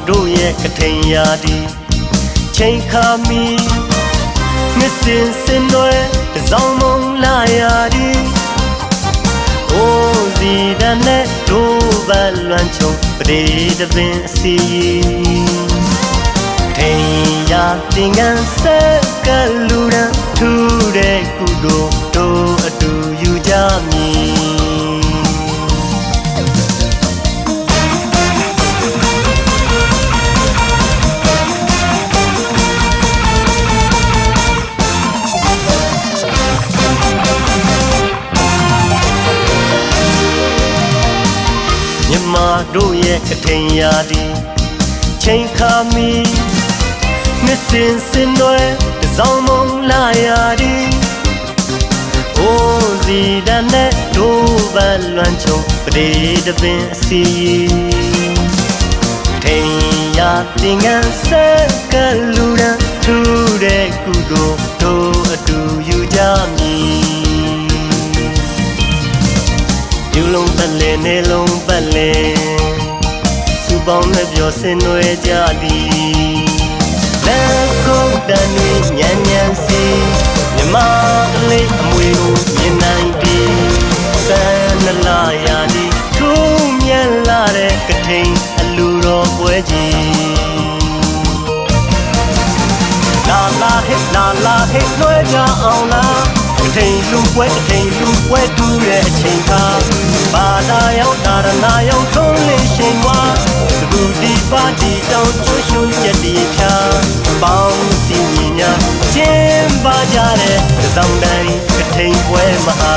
တို့ရဲ့ကထိန်ရာဒီချိန်ခါမီမစင်စင်တွေဇောင်းမုံလာရာဒီအိုးစီတန်နဲ့တို့ဘလွမ်းချုံပဒေတပင်အစီထိန်ရာတင်ငန်းဆက်ကလူရန်ထူတဲ့ကုတို့အတူယူကြမည်တို့ရဲ့ကထိန်ရာဒီချိန်ခါမီမစင်စင်တွေဇောင်းမုံလာရာဒီအိုးစီတန်နဲ့တို့ဘလွမ်းချုံပဒေတပင်အစီထိန်ရာတင်ငန်းဆက်ကလူရန်ထူတဲ့ကုတို့အတူယူကြမည်ယူလုံးပတ်လဲနေလုံးပတ်လဲပေါင်းနဲ့ပြောစင်နွယ်ကြသည်လက်ကုတ်တန်နေညံ့ညံ့စီမြမကလေးအမွေကိုမြင်နိုင်သည်ဆန်းနလာရာဒီထူးမြတ်လာတဲ့ကထိန်အလူတော်ပွဲကြီးလာလာဟဲ့လွှဲကြအောင်လားကထိန်လူပွဲတူတဲ့အချိန်ခါဘာသာရောက်တာရနာရောက်ထုံးလေးရှင်ဝါဘူဒီပါတီတောင်ချွှွှွချက်တီဖြာပေါင်းစီညီညာကျင်းပါကြတဲ့သံတိုင်းကထိန်ပွဲမဟာ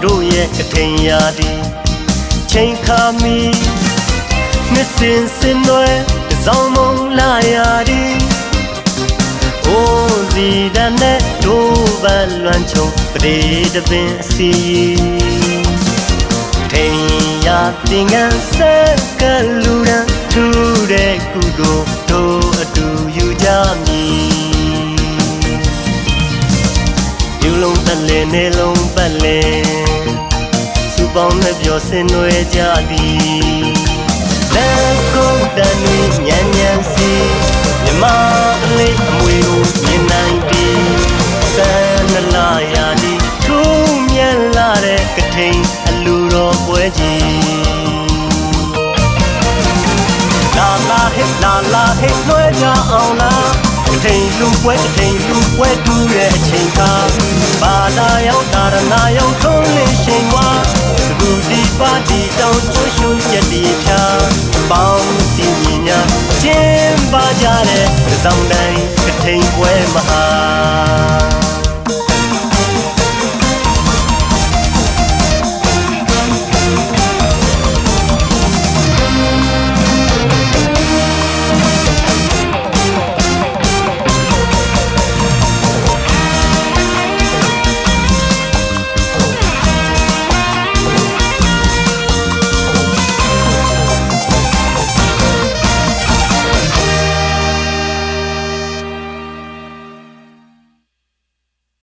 တို့ရဲ့ကထိန်ရာဒီချိန်ခါမီမစင်စင်တွေဇောင်းမုံလာရာဒီအိုးစီတန်နဲ့တို့ဘလွမ်းချုံပဒေတပင်အစီထိန်ရာတင်ငန်းဆက်ကလူရန်ထူတဲ့ကုတို့အတူယူကြမည်ယူလုံးပတ်လဲနေလုံးပတ်လဲပေါင်းနဲ့ပြောစင်နွယ်ကြသည်လက်ကုတ်တန်နေညံ့ညံ့စီမြမကလေးအမွေကိုမြင်နိုင်သည်ဆန်းနလာရာဒီထူးမြတ်လာတဲ့ကထိန်အလူတော်ပွဲကြီးလာလာဟဲ့လွှဲကြအောင်လားကထိန်လူပွဲတူတဲ့အချိန်ခါဘာသာရောက်တာရနာရောက်ထုံးလေးရှင်ဝါဘူဒီပါတီတောင်ချွှွှွချက်တီဖြာပေါင်းစီညီညာကျင်းပါကြတဲ့သံတိုင်းကထိန်ပွဲမဟာ